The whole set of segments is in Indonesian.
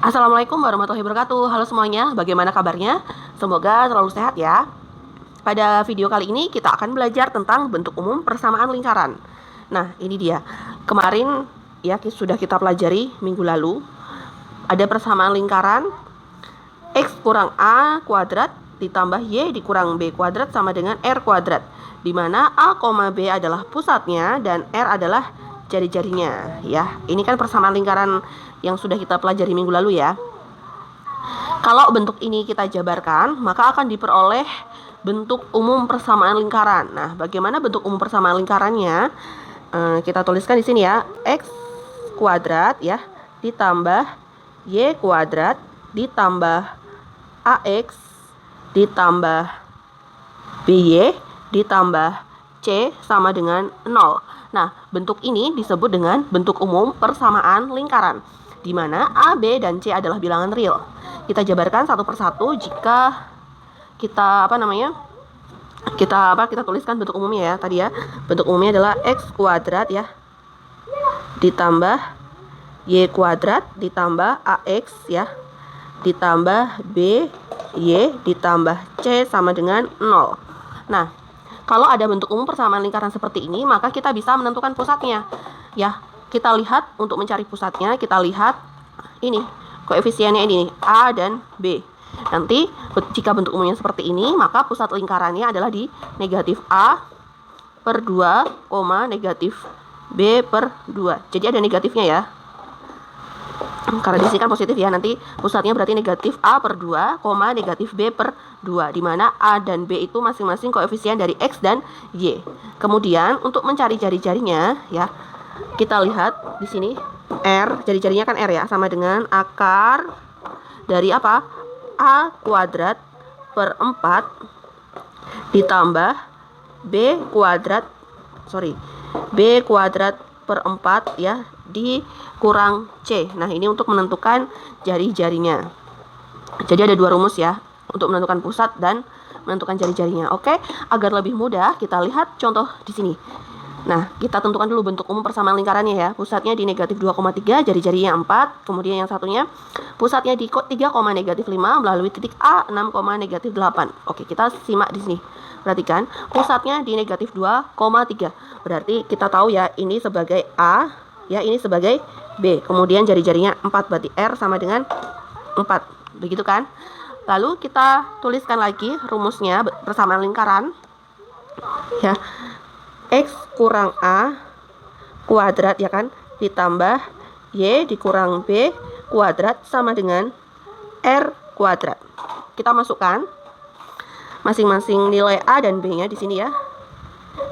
Assalamualaikum warahmatullahi wabarakatuh. Halo semuanya, bagaimana kabarnya? Semoga selalu sehat ya. Pada video kali ini kita akan belajar tentang bentuk umum persamaan lingkaran. Nah, ini dia. Kemarin ya sudah kita pelajari minggu lalu. Ada persamaan lingkaran X kurang A kuadrat ditambah Y dikurang B kuadrat sama dengan R kuadrat, di mana A, B adalah pusatnya dan R adalah jari-jarinya ya. Ini kan persamaan lingkaran yang sudah kita pelajari minggu lalu ya. Kalau bentuk ini kita jabarkan, maka akan diperoleh bentuk umum persamaan lingkaran. Nah, bagaimana bentuk umum persamaan lingkarannya? Kita tuliskan di sini ya, X kuadrat ya ditambah Y kuadrat ditambah AX ditambah BY ditambah C sama dengan 0. Nah, bentuk ini disebut dengan bentuk umum persamaan lingkaran, di mana A, B, dan C adalah bilangan real. Kita jabarkan satu persatu jika kita kita tuliskan bentuk umumnya ya. Tadi ya, bentuk umumnya adalah X kuadrat ya ditambah Y kuadrat ditambah AX ya ditambah B Y ditambah C sama dengan 0. Nah, kalau ada bentuk umum persamaan lingkaran seperti ini, maka kita bisa menentukan pusatnya. Ya, kita lihat untuk mencari pusatnya, kita lihat ini, koefisiennya ini, A dan B. Nanti jika bentuk umumnya seperti ini, maka pusat lingkarannya adalah di negatif A per 2, negatif B per 2. Jadi ada negatifnya ya. Karena di sini kan positif ya, nanti pusatnya berarti negatif A per 2, negatif B per 2, di mana A dan B itu masing-masing koefisien dari X dan Y. Kemudian untuk mencari jari-jarinya ya, kita lihat di sini R, jari-jarinya kan R ya, sama dengan akar dari apa? A kuadrat per 4 ditambah B kuadrat per 4 ya dikurang C. Nah, ini untuk menentukan jari-jarinya. Jadi ada dua rumus ya untuk menentukan pusat dan menentukan jari-jarinya. Oke, agar lebih mudah kita lihat contoh di sini. Nah, kita tentukan dulu bentuk umum persamaan lingkarannya ya. Pusatnya di negatif 2,3, jari-jarinya 4. Kemudian yang satunya pusatnya di 3, negatif 5 melalui titik A 6, negatif 8. Oke, kita simak di sini. Perhatikan, pusatnya di negatif 2,3. Berarti kita tahu ya, ini sebagai A, ya ini sebagai B. Kemudian jari-jarinya 4, berarti R sama dengan 4. Begitu kan? Lalu kita tuliskan lagi rumusnya persamaan lingkaran. Ya. X kurang A kuadrat ya kan, ditambah Y dikurang B kuadrat sama dengan R kuadrat. Kita masukkan masing-masing nilai A dan B-nya di sini ya.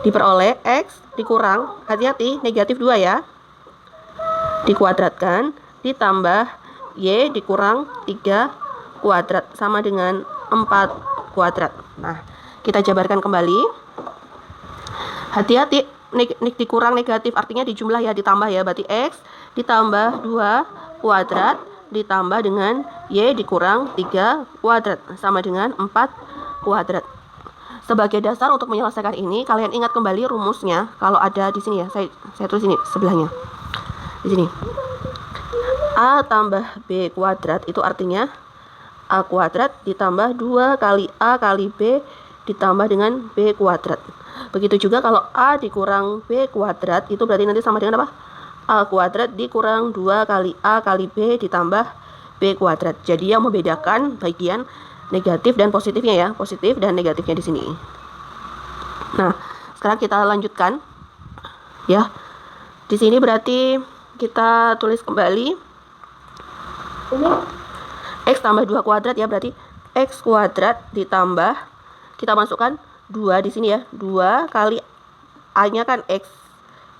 Diperoleh X dikurang, hati-hati, negatif 2 ya, dikuadratkan, ditambah Y dikurang 3 kuadrat sama dengan 4 kuadrat. Nah, kita jabarkan kembali. Hati-hati, dikurang negatif artinya dijumlah ya, ditambah ya, berarti X ditambah 2 kuadrat ditambah dengan Y dikurang 3 kuadrat sama dengan 4 kuadrat. Sebagai dasar untuk menyelesaikan ini, kalian ingat kembali rumusnya. Kalau ada di sini ya, saya tulis ini sebelahnya. Di sini. A tambah B kuadrat itu artinya A kuadrat ditambah 2 kali A kali B ditambah dengan B kuadrat. Begitu juga kalau A dikurang B kuadrat, itu berarti nanti sama dengan apa? A kuadrat dikurang 2 kali A kali B ditambah B kuadrat. Jadi yang membedakan bagian negatif dan positifnya ya, positif dan negatifnya di sini. Nah, sekarang kita lanjutkan ya. Di sini berarti kita tulis kembali ini X tambah 2 kuadrat ya, berarti X kuadrat ditambah, kita masukkan 2 di sini ya, 2 kali A-nya kan X,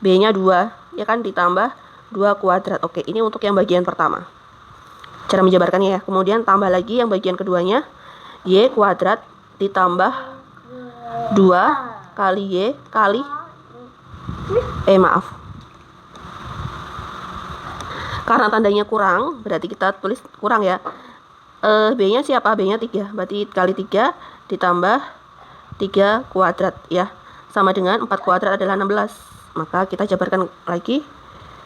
B-nya 2 ya kan, ditambah 2 kuadrat. Oke, ini untuk yang bagian pertama, cara menjabarkannya ya. Kemudian tambah lagi yang bagian keduanya, Y kuadrat ditambah 2 kali Y kali karena tandanya kurang, berarti kita tulis kurang ya. B-nya siapa? B-nya 3, berarti kali 3 ditambah 3 kuadrat ya, sama dengan 4 kuadrat adalah 16. Maka kita jabarkan lagi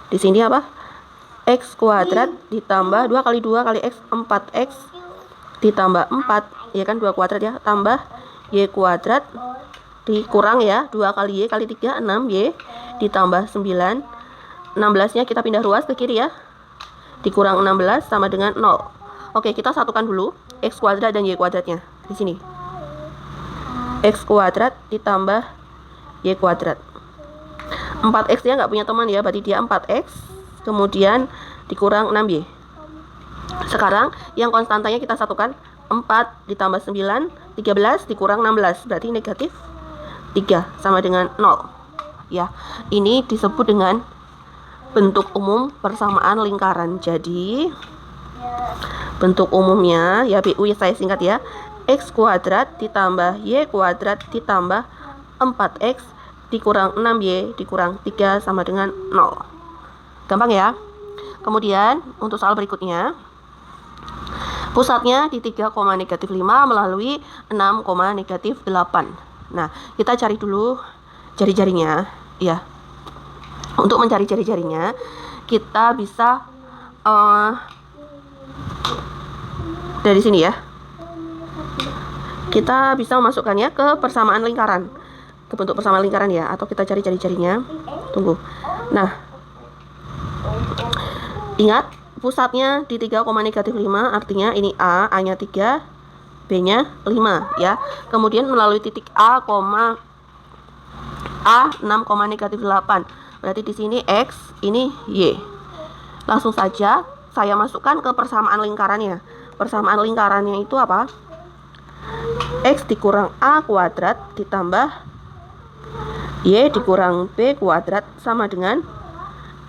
di sini apa? X kuadrat ditambah 2 kali 2 kali X 4X ditambah 4 ya kan 2 kuadrat ya, tambah Y kuadrat dikurang ya 2 kali Y kali 3 6Y ditambah 9. 16 nya kita pindah ruas ke kiri ya, dikurang 16 sama dengan 0. Oke, kita satukan dulu X kuadrat dan Y kuadratnya di sini. X kuadrat ditambah Y kuadrat. 4X dia nggak punya teman ya, berarti dia 4X kemudian dikurang 6Y. Sekarang yang konstantanya kita satukan, 4 ditambah 9 13 dikurang 16 berarti negatif 3 sama dengan 0 ya. Ini disebut dengan bentuk umum persamaan lingkaran. Jadi bentuk umumnya ya BU ya, saya singkat ya, X kuadrat ditambah Y kuadrat ditambah 4X dikurang 6Y dikurang 3 sama dengan 0. Gampang ya. Kemudian untuk soal berikutnya, pusatnya di 3, -5 melalui 6, -8. Nah, kita cari dulu jari-jarinya ya. Untuk mencari jari-jarinya, kita bisa dari sini ya. Kita bisa memasukkannya ke persamaan lingkaran, ke bentuk persamaan lingkaran ya, atau kita cari jari-jarinya. Tunggu. Nah, ingat pusatnya di 3, -5 artinya ini A-nya 3, B-nya 5 ya. Kemudian melalui titik A, A 6, -8. Berarti di sini X, ini Y. Langsung saja saya masukkan ke persamaan lingkarannya. Persamaan lingkarannya itu apa? X dikurang A kuadrat ditambah Y dikurang B kuadrat sama dengan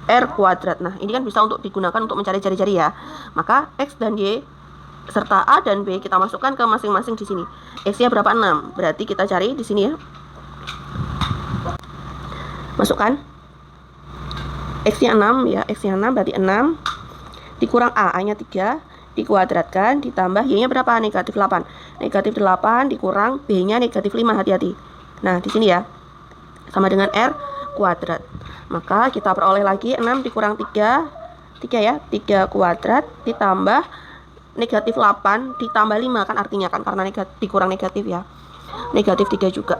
R kuadrat. Nah, ini kan bisa untuk digunakan untuk mencari jari-jari ya. Maka X dan Y serta A dan B kita masukkan ke masing-masing di sini. X-nya berapa? 6. Berarti kita cari di sini ya. Masukkan X-nya 6 ya, X-nya 6 berarti 6 dikurang A-nya 3 dikuadratkan ditambah Y-nya berapa? Negatif 8. Negatif 8 dikurang B-nya negatif 5, hati-hati. Nah, di sini ya. Sama dengan R kuadrat. Maka kita peroleh lagi 6 dikurang 3 ya, 3 kuadrat ditambah negatif 8 ditambah 5 kan artinya kan, karena dikurang negatif ya. Negatif 3 juga.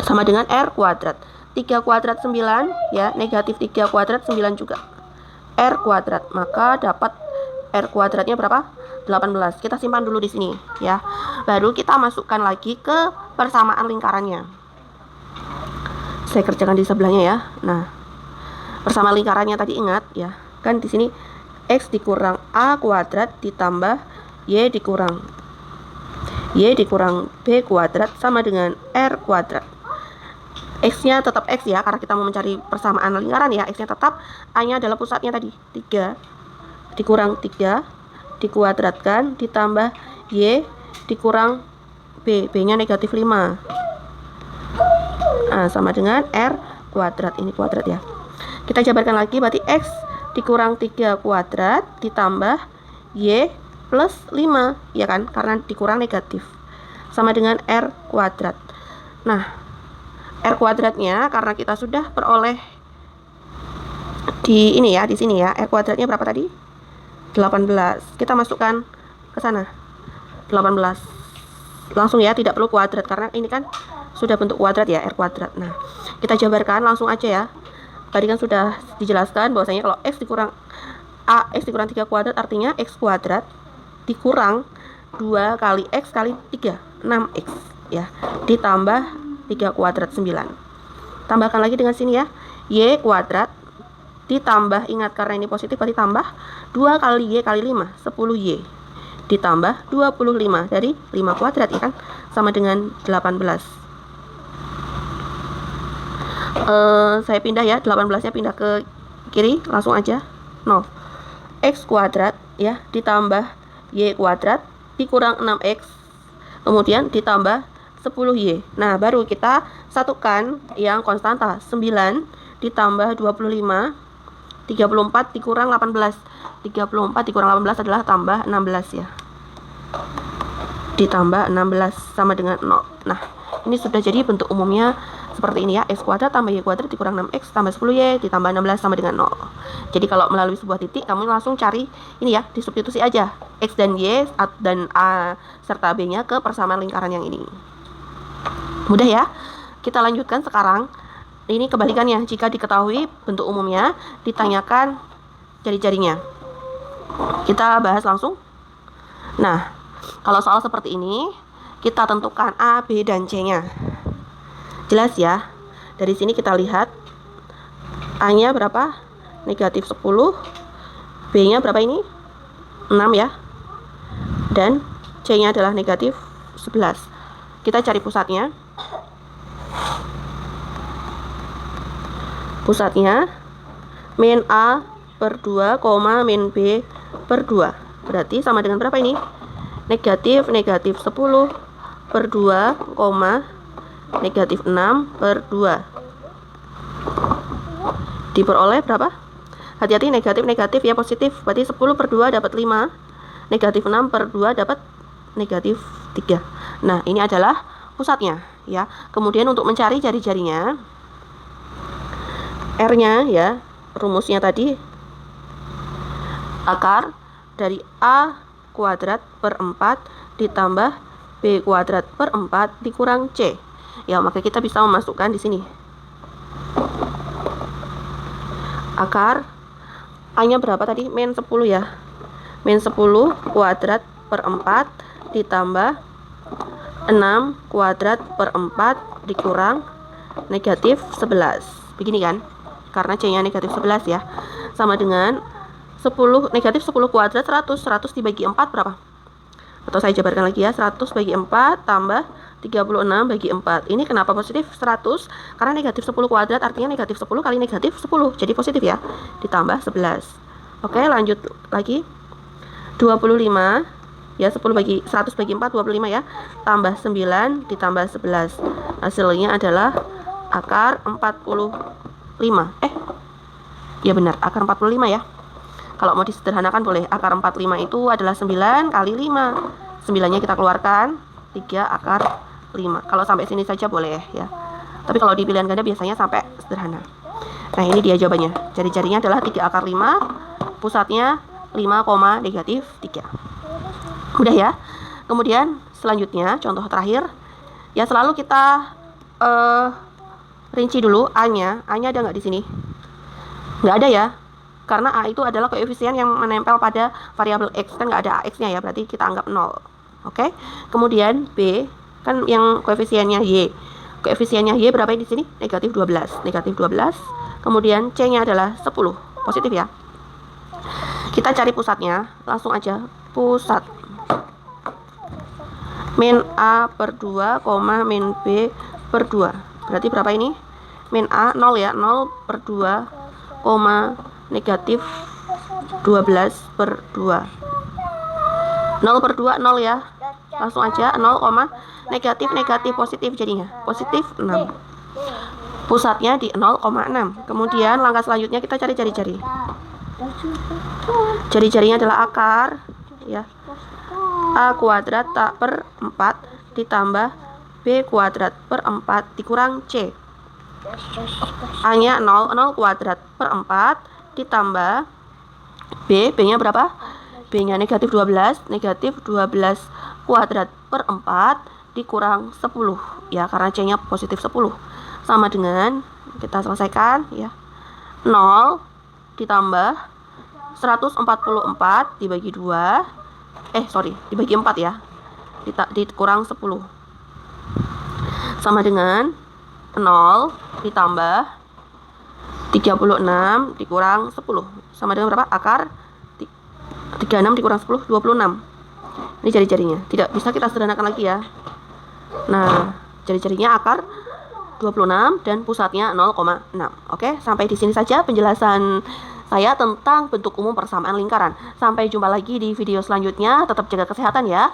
Sama dengan R kuadrat. 3 kuadrat 9 ya, negatif 3 kuadrat 9 juga. R kuadrat. Maka dapat R kuadratnya berapa? 18. Kita simpan dulu di sini ya. Baru kita masukkan lagi ke persamaan lingkarannya. Saya kerjakan di sebelahnya ya. Nah, persamaan lingkarannya tadi ingat ya. Kan di sini X dikurang A kuadrat ditambah Y dikurang B kuadrat sama dengan R kuadrat. X-nya tetap X ya, karena kita mau mencari persamaan lingkaran ya. X-nya tetap, A-nya adalah pusatnya tadi 3 dikurang 3 dikuadratkan ditambah Y dikurang B, B-nya negatif 5. Nah, sama dengan R kuadrat, ini kuadrat ya. Kita jabarkan lagi, berarti X dikurang 3 kuadrat ditambah Y plus 5 ya kan, karena dikurang negatif, sama dengan R kuadrat. Nah, R kuadratnya karena kita sudah peroleh di ini ya, di sini ya. R kuadratnya berapa tadi? 18. Kita masukkan ke sana. 18. Langsung ya, tidak perlu kuadrat karena ini kan sudah bentuk kuadrat ya, R kuadrat. Nah, kita jabarkan langsung aja ya. Tadi kan sudah dijelaskan bahwasanya kalau X dikurang 3 kuadrat artinya X kuadrat dikurang 2 kali X kali 3, 6X ya, ditambah 3 kuadrat 9. Tambahkan lagi dengan sini ya, Y kuadrat ditambah, ingat karena ini positif berarti tambah 2 kali Y kali 5, 10Y ditambah 25 dari 5 kuadrat ya kan, sama dengan 18. Saya pindah ya, 18 nya pindah ke kiri, langsung aja 0. X kuadrat ya ditambah Y kuadrat dikurang 6X kemudian ditambah 10Y. Nah, baru kita satukan yang konstanta 9 ditambah 25, 34 dikurang 18. 34 dikurang 18 adalah tambah 16 ya. Ditambah 16 sama dengan 0. Nah, Ini sudah jadi bentuk umumnya seperti ini ya. X kuadrat tambah Y kuadrat dikurang 6X tambah 10Y ditambah 16 sama dengan 0. Jadi kalau melalui sebuah titik, kamu langsung cari ini ya, disubstitusi aja X dan Y dan A serta B-nya ke persamaan lingkaran yang ini. Mudah ya. Kita lanjutkan sekarang. Ini kebalikannya, jika diketahui bentuk umumnya, ditanyakan jari-jarinya. Kita bahas langsung. Nah, kalau soal seperti ini, kita tentukan A, B, dan C-nya. Jelas ya. Dari sini kita lihat A-nya berapa? Negatif 10. B-nya berapa ini? 6 ya. Dan C-nya adalah negatif 11. Kita cari pusatnya. Pusatnya min A per 2, min B per 2. Berarti sama dengan berapa ini? Negatif 10 per 2, negatif 6 per 2. Diperoleh berapa? Hati-hati, negatif ya, positif. Berarti 10 per 2 dapat 5. Negatif 6 per 2 dapat negatif 3. Nah, ini adalah pusatnya ya. Kemudian untuk mencari jari-jarinya, R-nya ya, rumusnya tadi akar dari A kuadrat per 4 ditambah B kuadrat per 4 dikurang C. Ya, maka kita bisa memasukkan di sini. Akar A-nya berapa tadi? Min 10 ya. Min 10 kuadrat per 4 ditambah 6 kuadrat per 4 dikurang negatif 11. Begini kan? Karena C-nya negatif 11 ya. Sama dengan 10, negatif 10 kuadrat 100. 100 dibagi 4 berapa? Atau saya jabarkan lagi ya. 100 bagi 4 tambah 36 bagi 4. Ini kenapa positif 100? Karena negatif 10 kuadrat artinya negatif 10 kali negatif 10. Jadi positif ya. Ditambah 11. Oke, lanjut lagi. 25 ya, 100 bagi 4 25 ya. Tambah 9 ditambah 11. Hasilnya adalah akar 45. Ya benar, akar 45 ya. Kalau mau disederhanakan boleh. Akar 45 itu adalah 9 kali 5. 9-nya kita keluarkan, 3 akar 5. Kalau sampai sini saja boleh ya. Tapi kalau di pilihan ganda biasanya sampai sederhana. Nah, ini dia jawabannya. Jari-jarinya adalah 3 akar 5. Pusatnya 5, negatif 3. Mudah ya. Kemudian selanjutnya contoh terakhir. Ya, selalu kita rinci dulu A-nya. A-nya ada nggak di sini? Nggak ada ya. Karena A itu adalah koefisien yang menempel pada variabel X. Kan nggak ada AX-nya ya. Berarti kita anggap 0. Oke. Kemudian B. Kan yang koefisiennya Y. Koefisiennya Y berapa di sini? Negatif 12. Negatif 12. Kemudian C-nya adalah 10. Positif ya. Kita cari pusatnya. Langsung aja. Pusat. Min A per 2, min B per 2. Berarti berapa ini? Min A 0 ya. 0 per 2, negatif 12 per 2. 0 per 2, 0 ya. Langsung aja 0, negatif positif jadinya. Positif 6. Pusatnya di 0,6. Kemudian langkah selanjutnya kita cari jari-jari. Jari-jarinya adalah akar ya. A kuadrat tak per 4 ditambah B kuadrat per 4 dikurang C. A-nya 0 kuadrat per 4 ditambah B-nya berapa? B-nya negatif 12. Negatif 12 kuadrat per 4 dikurang 10 ya, karena C-nya positif 10. Sama dengan, kita selesaikan ya, 0 ditambah 144 dibagi 2, dibagi 4 ya, dikurang 10. Sama dengan 0 ditambah 36 dikurang 10. Sama dengan berapa? Akar 36 dikurang 10, 26. Ini jari-jarinya. Tidak bisa kita sederhanakan lagi ya. Nah, jari-jarinya akar 26 dan pusatnya 0,6. Oke, sampai di sini saja penjelasan saya tentang bentuk umum persamaan lingkaran. Sampai jumpa lagi di video selanjutnya. Tetap jaga kesehatan ya.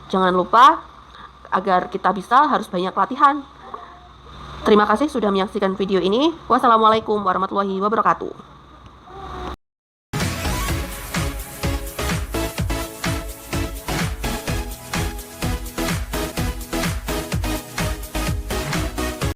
Jangan lupa, agar kita bisa harus banyak latihan. Terima kasih sudah menyaksikan video ini. Wassalamualaikum warahmatullahi wabarakatuh.